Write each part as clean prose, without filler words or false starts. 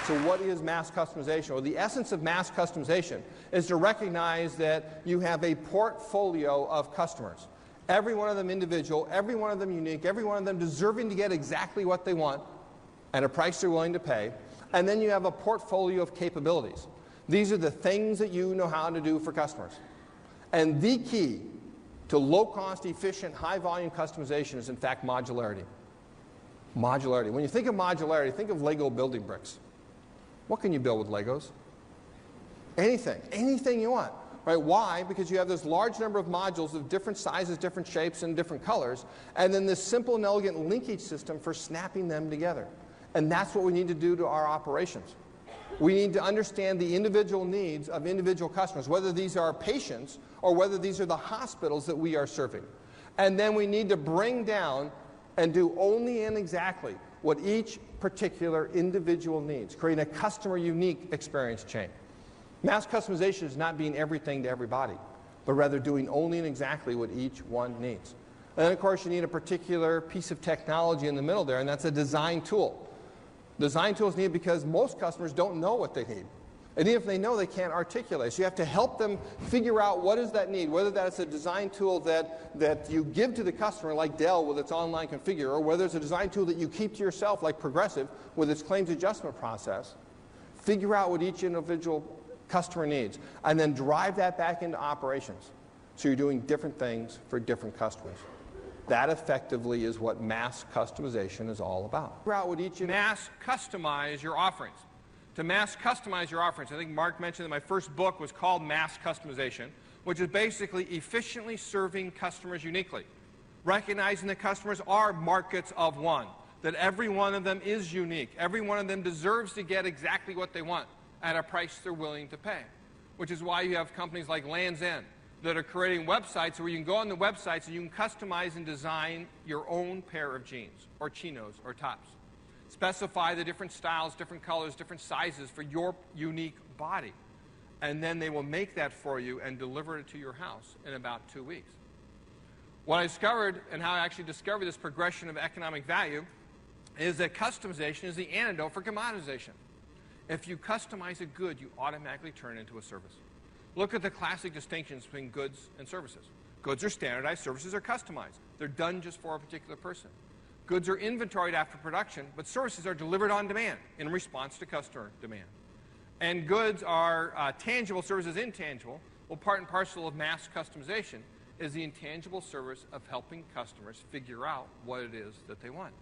So what is mass customization? Well, the essence of mass customization is to recognize that you have a portfolio of customers. Every one of them individual, every one of them unique, every one of them deserving to get exactly what they want at a price they're willing to pay. And then you have a portfolio of capabilities. These are the things that you know how to do for customers. And the key to low-cost, efficient, high-volume customization is, in fact, modularity. Modularity. When you think of modularity, think of Lego building bricks. What can you build with Legos? Anything. Anything you want. Right? Why? Because you have this large number of modules of different sizes, different shapes, and different colors, and then this simple and elegant linkage system for snapping them together. And that's what we need to do to our operations. We need to understand the individual needs of individual customers, whether these are patients or whether these are the hospitals that we are serving. And then we need to bring down and do only and exactly what each particular individual needs, creating a customer-unique experience chain. Mass customization is not being everything to everybody, but rather doing only and exactly what each one needs. And then, of course, you need a particular piece of technology in the middle there, and that's a design tool. Design tools needed because most customers don't know what they need. And even if they know, they can't articulate. So you have to help them figure out what is that need, whether that's a design tool that you give to the customer, like Dell with its online configure, or whether it's a design tool that you keep to yourself, like Progressive with its claims adjustment process. Figure out what each individual customer needs, and then drive that back into operations. So you're doing different things for different customers. That effectively is what mass customization is all about. Figure out what each mass customize your offerings. To mass customize your offerings, I think Mark mentioned that my first book was called Mass Customization, which is basically efficiently serving customers uniquely, recognizing that customers are markets of one, that every one of them is unique, every one of them deserves to get exactly what they want at a price they're willing to pay, which is why you have companies like Land's End that are creating websites where you can go on the websites and you can customize and design your own pair of jeans or chinos or tops. Specify the different styles, different colors, different sizes for your unique body. And then they will make that for you and deliver it to your house in about 2 weeks. What I discovered, and how I actually discovered this progression of economic value, is that customization is the antidote for commoditization. If you customize a good, you automatically turn it into a service. Look at the classic distinctions between goods and services. Goods are standardized, services are customized. They're done just for a particular person. Goods are inventoried after production, but services are delivered on demand in response to customer demand. And goods are tangible, services intangible. Well, part and parcel of mass customization is the intangible service of helping customers figure out what it is that they want.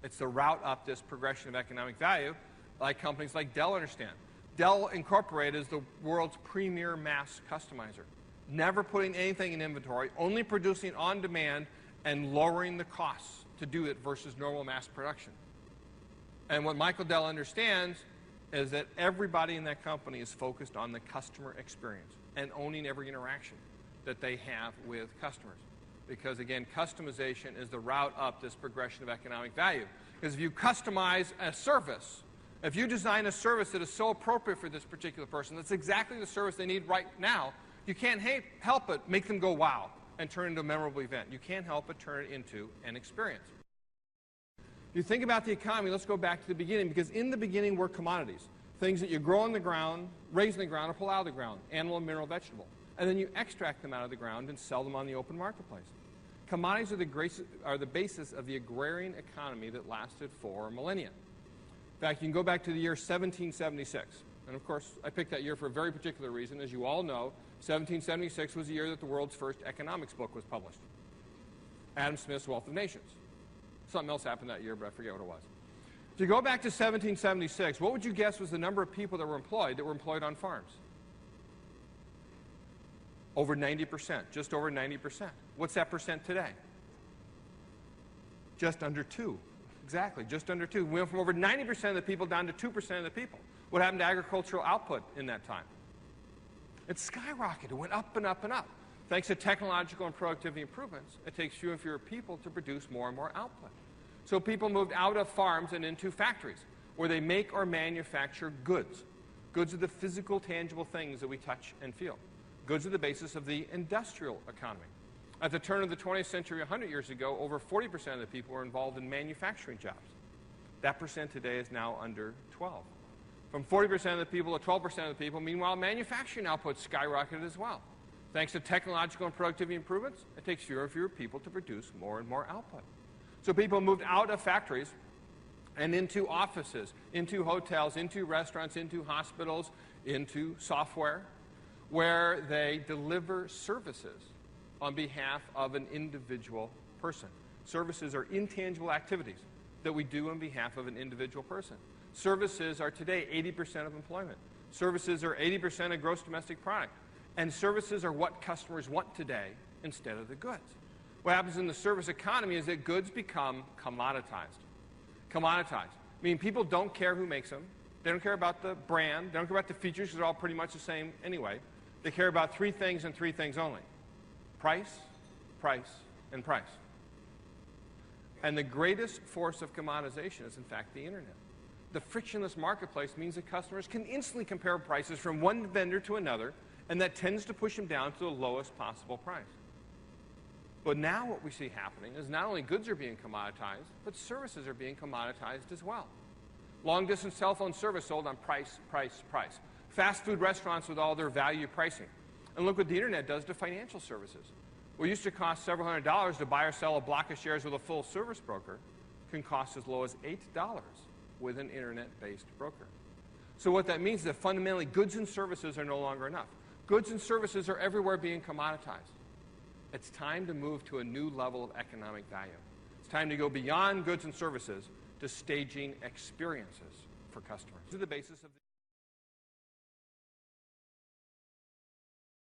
It's the route up this progression of economic value like companies like Dell understand. Dell Incorporated is the world's premier mass customizer, never putting anything in inventory, only producing on demand and lowering the costs to do it versus normal mass production. And what Michael Dell understands is that everybody in that company is focused on the customer experience and owning every interaction that they have with customers. Because, again, customization is the route up this progression of economic value. Because if you customize a service, if you design a service that is so appropriate for this particular person, that's exactly the service they need right now, you can't help but make them go wow and turn it into a memorable event. You can't help but turn it into an experience. If you think about the economy, let's go back to the beginning, because in the beginning were commodities, things that you grow on the ground, raise in the ground, or pull out of the ground, animal, mineral, vegetable. And then you extract them out of the ground and sell them on the open marketplace. Commodities are the basis of the agrarian economy that lasted for millennia. In fact, you can go back to the year 1776. And of course, I picked that year for a very particular reason. As you all know, 1776 was the year that the world's first economics book was published, Adam Smith's Wealth of Nations. Something else happened that year, but I forget what it was. If you go back to 1776, what would you guess was the number of people that were employed on farms? Over 90%, just over 90%. What's that percent today? Just under 2. Exactly, just under 2. We went from over 90% of the people down to 2% of the people. What happened to agricultural output in that time? It skyrocketed. It went up and up and up. Thanks to technological and productivity improvements, it takes fewer and fewer people to produce more and more output. So people moved out of farms and into factories, where they make or manufacture goods. Goods are the physical, tangible things that we touch and feel. Goods are the basis of the industrial economy. At the turn of the 20th century, 100 years ago, over 40% of the people were involved in manufacturing jobs. That percent today is now under 12. from 40% of the people to 12% of the people. Meanwhile, manufacturing output skyrocketed as well. Thanks to technological and productivity improvements, it takes fewer and fewer people to produce more and more output. So people moved out of factories and into offices, into hotels, into restaurants, into hospitals, into software, where they deliver services on behalf of an individual person. Services are intangible activities that we do on behalf of an individual person. Services are today 80% of employment. Services are 80% of gross domestic product. And services are what customers want today instead of the goods. What happens in the service economy is that goods become commoditized. Commoditized. Meaning people don't care who makes them. They don't care about the brand. They don't care about the features because they're all pretty much the same anyway. They care about three things and three things only. Price, price, and price. And the greatest force of commoditization is, in fact, the internet. The frictionless marketplace means that customers can instantly compare prices from one vendor to another, and that tends to push them down to the lowest possible price. But now what we see happening is not only goods are being commoditized, but services are being commoditized as well. Long-distance telephone service sold on price, price, price. Fast food restaurants with all their value pricing. And look what the internet does to financial services. What used to cost several $100s to buy or sell a block of shares with a full service broker can cost as low as $8 with an internet-based broker. So what that means is that fundamentally goods and services are no longer enough. Goods and services are everywhere being commoditized. It's time to move to a new level of economic value. It's time to go beyond goods and services to staging experiences for customers. This is the basis of